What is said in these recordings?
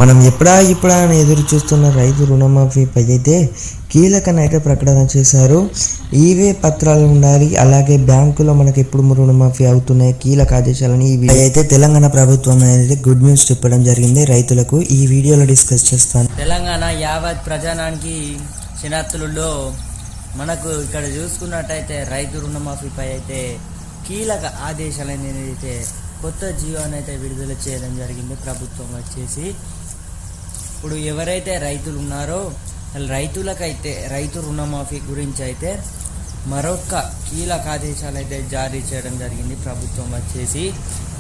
మనం ఇప్పుడా అని ఎదురు చూస్తున్న రైతు రుణమాఫీపై అయితే కీలకనైతే ప్రకటన చేశారు. ఈవే పత్రాలు ఉండాలి, అలాగే బ్యాంకులో మనకి ఎప్పుడు రుణమాఫీ అవుతున్నాయి కీలక ఆదేశాలని అయితే తెలంగాణ ప్రభుత్వం అనేది గుడ్ న్యూస్ చెప్పడం జరిగింది రైతులకు. ఈ వీడియోలో డిస్కస్ చేస్తాను. తెలంగాణ యావత్ ప్రజానానికి శనార్థులలో మనకు ఇక్కడ చూసుకున్నట్టయితే రైతు రుణమాఫీపై అయితే కీలక ఆదేశాలు అయితే కొత్త జీవోని అయితే విడుదల చేయడం జరిగింది ప్రభుత్వం వచ్చేసి. ఇప్పుడు ఎవరైతే రైతులు ఉన్నారో రైతులకైతే రైతు రుణమాఫీ గురించి అయితే మరొక కీలక ఆదేశాలు అయితే జారీ చేయడం జరిగింది ప్రభుత్వం వచ్చేసి.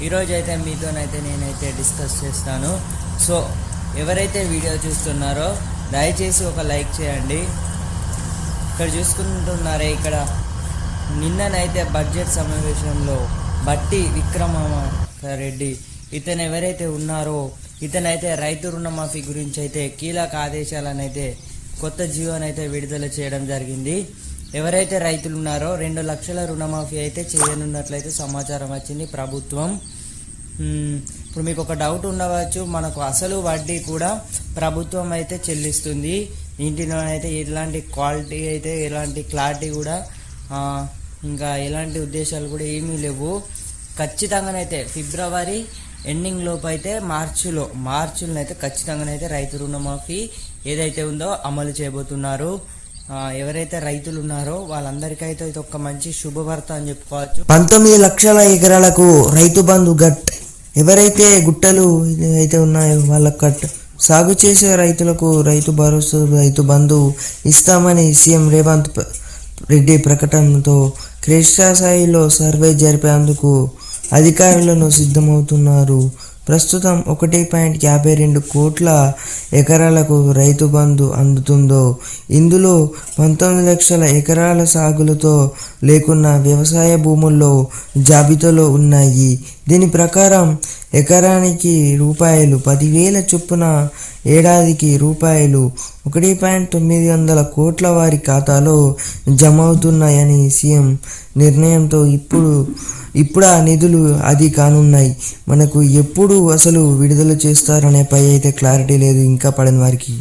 ఈరోజు అయితే మీతోనైతే నేనైతే డిస్కస్ చేస్తాను. సో ఎవరైతే వీడియో చూస్తున్నారో దయచేసి ఒక లైక్ చేయండి. ఇక్కడ చూసుకుంటున్నారే, ఇక్కడ నిన్ననైతే బడ్జెట్ సమావేశంలో బట్టి విక్రమారెడ్డి ఇతను ఎవరైతే ఉన్నారో ఇతనైతే రైతు రుణమాఫీ గురించి అయితే కీలక ఆదేశాలను అయితే కొత్త జీవోనైతే విడుదల చేయడం జరిగింది. ఎవరైతే రైతులు ఉన్నారో 2 లక్షల రుణమాఫీ అయితే చేయనున్నట్లయితే సమాచారం వచ్చింది ప్రభుత్వం. ఇప్పుడు మీకు ఒక డౌట్ ఉండవచ్చు, మనకు అసలు వడ్డీ కూడా ప్రభుత్వం అయితే చెల్లిస్తుంది. ఇంటిలోనైతే ఎలాంటి క్వాలిటీ అయితే ఎలాంటి క్లారిటీ కూడా ఇంకా ఎలాంటి ఉద్దేశాలు కూడా ఏమీ లేవు. ఖచ్చితంగానైతే ఫిబ్రవరి ఎండింగ్ లోపు అయితే మార్చిలో అయితే ఖచ్చితంగానైతే రైతు రుణమాఫీ ఏదైతే ఉందో అమలు చేయబోతున్నారు. ఎవరైతే రైతులు ఉన్నారో వాళ్ళందరికైతే ఇది ఒక మంచి శుభవార్త అని చెప్పుకోవచ్చు. 19 లక్షల ఎకరాలకు రైతు బంధు గట్, ఎవరైతే గుట్టలు అయితే ఉన్నాయో వాళ్ళ కట్ సాగు చేసే రైతులకు రైతు భరోసా రైతు బంధు ఇస్తామని సీఎం రేవంత్ రెడ్డి ప్రకటనతో క్షేత్రస్థాయిలో సర్వే జరిపేందుకు అధికారులను సిద్ధమవుతున్నారు. ప్రస్తుతం 1.52 కోట్ల ఎకరాలకు రైతు బంధు అందుతుందో ఇందులో 19 లక్షల ఎకరాల సాగులతో లేకున్న వ్యవసాయ భూముల్లో జాబితాలో ఉన్నాయి. దీని ప్రకారం ఎకరానికి ₹10,000 చొప్పున ఏడాదికి ₹1.9 కోట్ల వారి ఖాతాలో జమ అవుతున్నాయని సీఎం నిర్ణయంతో ఇప్పుడు ఆ నిధులు అది కానున్నాయి. మనకు ఎప్పుడు అసలు విడుదల చేస్తారనే పై అయితే క్లారిటీ లేదు ఇంకా పడని వారికి.